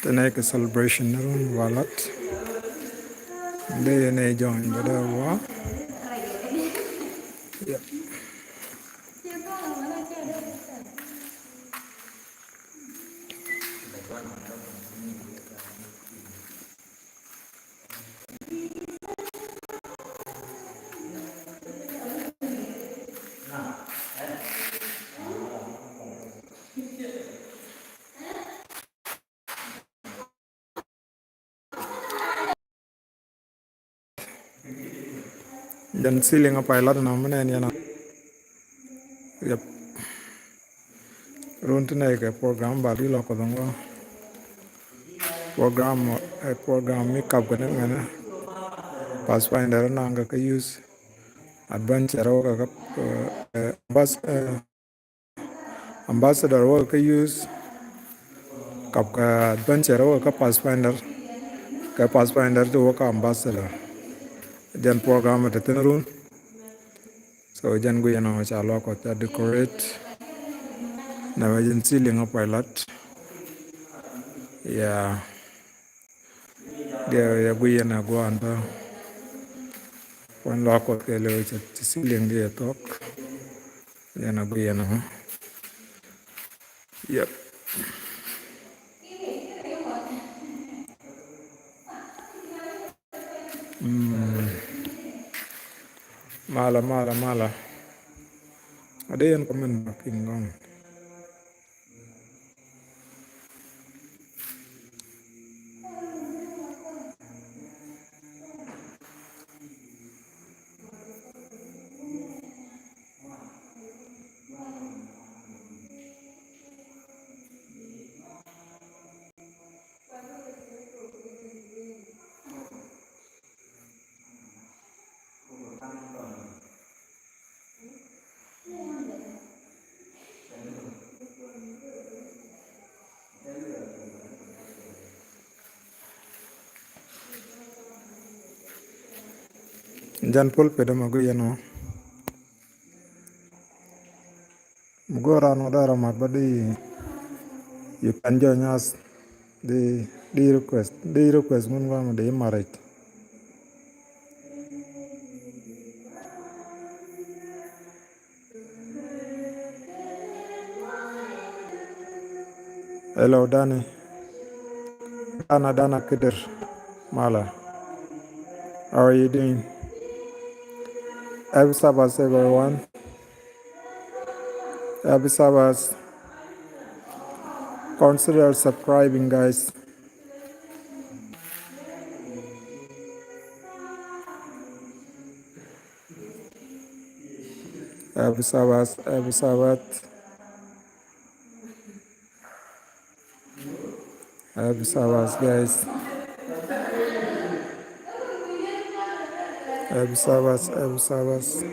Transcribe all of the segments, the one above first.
The next celebration room wallet. They ne join but war. Yep. Then ceiling a pilot and I'm yep. Run to make a program body lock of them. Program make up with them. Pathfinder nanga ka use adventure ka ambassador ka use kap ka adventure ka pathfinder to ka ambassador jan program at the room so jan go yana cha lo ko ta decorate na wajen ceiling a pilot ya dia ya go yana go anda one lo ko ke le cha ceiling dia tok yana go yana yep. Mala. Ada yang komen pinggang. Jan pul peda magu yano. Mugo rano dara magbadi you can join us the request mun wang de marit. Hello Danny. Dana Kider Mala. How are you doing? Happy Sabbath everyone. Happy Sabbath. Consider subscribing guys. Happy Sabbath. Happy Sabbath. Happy Sabbath guys. Happy Sabbath. Happy Sabbath.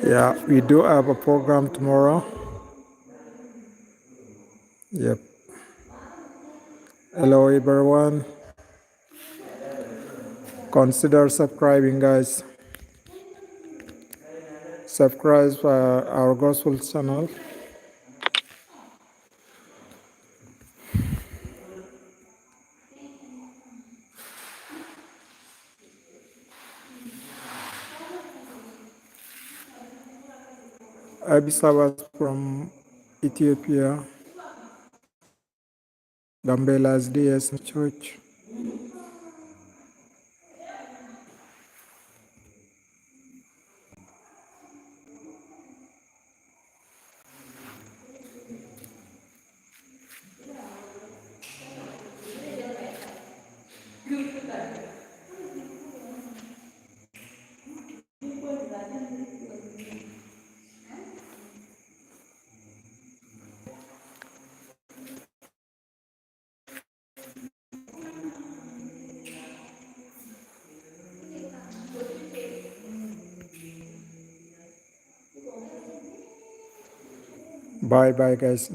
Yeah, we do have a program tomorrow. Yep. Hello everyone. Consider subscribing guys. Subscribe for our gospel channel. Happy Sabbath from Ethiopia. Gambela's DS Church. Bye guys.